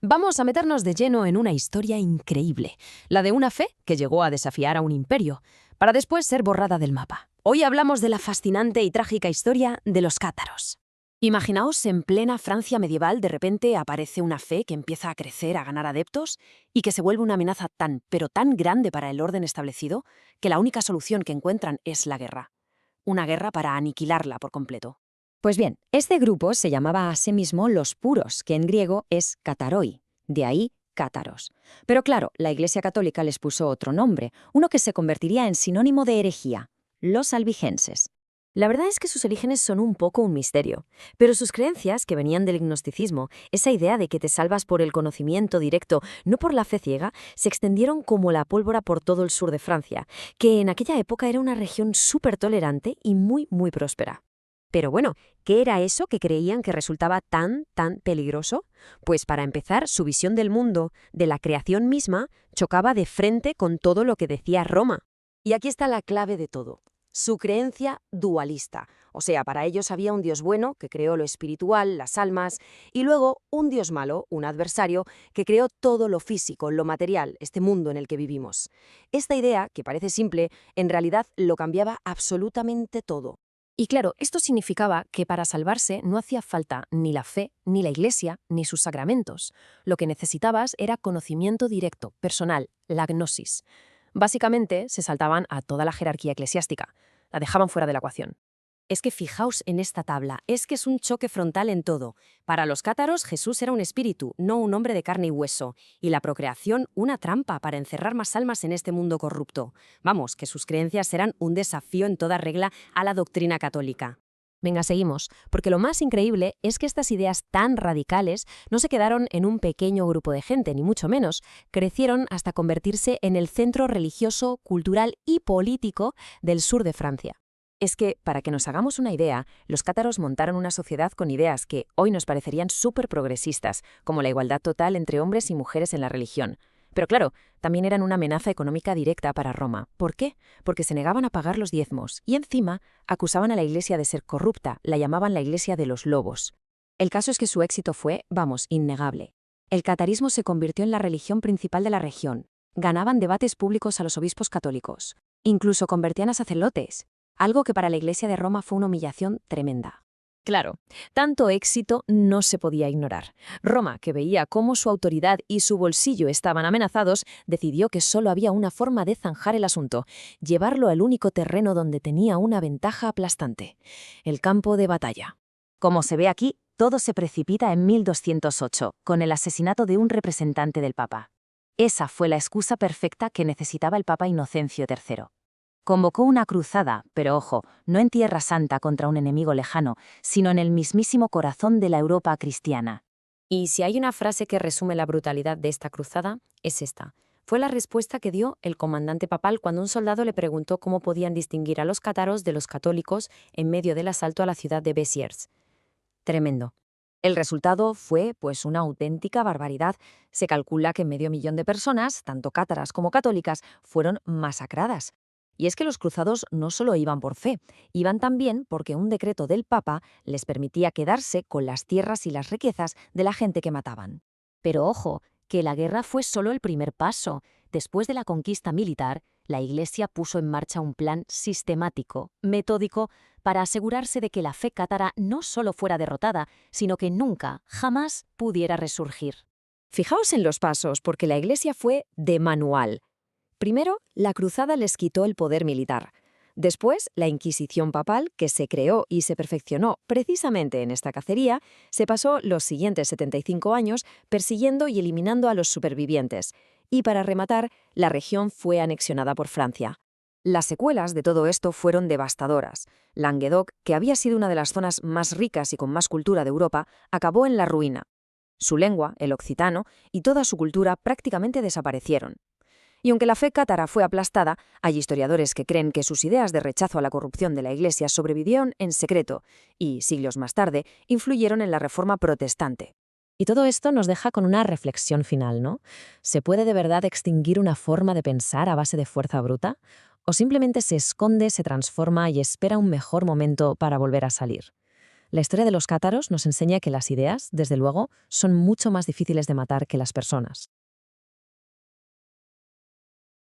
Vamos a meternos de lleno en una historia increíble, la de una fe que llegó a desafiar a un imperio, para después ser borrada del mapa. Hoy hablamos de la fascinante y trágica historia de los cátaros. Imaginaos en plena Francia medieval de repente aparece una fe que empieza a crecer, a ganar adeptos y que se vuelve una amenaza tan, pero tan grande para el orden establecido que la única solución que encuentran es la guerra. Una guerra para aniquilarla por completo. Pues bien, este grupo se llamaba a sí mismo los puros, que en griego es kataroi, de ahí cátaros. Pero claro, la Iglesia Católica les puso otro nombre, uno que se convertiría en sinónimo de herejía, los albigenses. La verdad es que sus orígenes son un poco un misterio, pero sus creencias, que venían del gnosticismo, esa idea de que te salvas por el conocimiento directo, no por la fe ciega, se extendieron como la pólvora por todo el sur de Francia, que en aquella época era una región súper tolerante y muy próspera. Pero bueno, ¿qué era eso que creían que resultaba tan peligroso? Pues para empezar, su visión del mundo, de la creación misma, chocaba de frente con todo lo que decía Roma. Y aquí está la clave de todo. Su creencia dualista. O sea, para ellos había un Dios bueno que creó lo espiritual, las almas, y luego un Dios malo, un adversario, que creó todo lo físico, lo material, este mundo en el que vivimos. Esta idea, que parece simple, en realidad lo cambiaba absolutamente todo. Y claro, esto significaba que para salvarse no hacía falta ni la fe, ni la iglesia, ni sus sacramentos. Lo que necesitabas era conocimiento directo, personal, la gnosis. Básicamente, se saltaban a toda la jerarquía eclesiástica. La dejaban fuera de la ecuación. Es que fijaos en esta tabla, es que es un choque frontal en todo. Para los cátaros, Jesús era un espíritu, no un hombre de carne y hueso, y la procreación una trampa para encerrar más almas en este mundo corrupto. Vamos, que sus creencias eran un desafío en toda regla a la doctrina católica. Venga, seguimos, porque lo más increíble es que estas ideas tan radicales no se quedaron en un pequeño grupo de gente, ni mucho menos. Crecieron hasta convertirse en el centro religioso, cultural y político del sur de Francia. Es que, para que nos hagamos una idea, los cátaros montaron una sociedad con ideas que hoy nos parecerían súper progresistas, como la igualdad total entre hombres y mujeres en la religión. Pero claro, también eran una amenaza económica directa para Roma. ¿Por qué? Porque se negaban a pagar los diezmos y encima acusaban a la Iglesia de ser corrupta, la llamaban la Iglesia de los lobos. El caso es que su éxito fue, innegable. El catarismo se convirtió en la religión principal de la región. Ganaban debates públicos a los obispos católicos. Incluso convertían a sacerdotes. Algo que para la Iglesia de Roma fue una humillación tremenda. Claro, tanto éxito no se podía ignorar. Roma, que veía cómo su autoridad y su bolsillo estaban amenazados, decidió que solo había una forma de zanjar el asunto, llevarlo al único terreno donde tenía una ventaja aplastante: el campo de batalla. Como se ve aquí, todo se precipita en 1208, con el asesinato de un representante del Papa. Esa fue la excusa perfecta que necesitaba el Papa Inocencio III. Convocó una cruzada, pero ojo, no en Tierra Santa contra un enemigo lejano, sino en el mismísimo corazón de la Europa cristiana. Y si hay una frase que resume la brutalidad de esta cruzada, es esta. Fue la respuesta que dio el comandante papal cuando un soldado le preguntó cómo podían distinguir a los cátaros de los católicos en medio del asalto a la ciudad de Béziers. Tremendo. El resultado fue, pues, una auténtica barbaridad. Se calcula que 500.000 de personas, tanto cátaras como católicas, fueron masacradas. Y es que los cruzados no solo iban por fe, iban también porque un decreto del Papa les permitía quedarse con las tierras y las riquezas de la gente que mataban. Pero ojo, que la guerra fue solo el primer paso. Después de la conquista militar, la Iglesia puso en marcha un plan sistemático, metódico, para asegurarse de que la fe cátara no solo fuera derrotada, sino que nunca, jamás pudiera resurgir. Fijaos en los pasos, porque la Iglesia fue de manual. Primero, la cruzada les quitó el poder militar. Después, la Inquisición papal, que se creó y se perfeccionó precisamente en esta cacería, se pasó los siguientes 75 años persiguiendo y eliminando a los supervivientes. Y para rematar, la región fue anexionada por Francia. Las secuelas de todo esto fueron devastadoras. Languedoc, que había sido una de las zonas más ricas y con más cultura de Europa, acabó en la ruina. Su lengua, el occitano, y toda su cultura prácticamente desaparecieron. Y aunque la fe cátara fue aplastada, hay historiadores que creen que sus ideas de rechazo a la corrupción de la Iglesia sobrevivieron en secreto y, siglos más tarde, influyeron en la Reforma protestante. Y todo esto nos deja con una reflexión final, ¿no? ¿Se puede de verdad extinguir una forma de pensar a base de fuerza bruta? ¿O simplemente se esconde, se transforma y espera un mejor momento para volver a salir? La historia de los cátaros nos enseña que las ideas, desde luego, son mucho más difíciles de matar que las personas.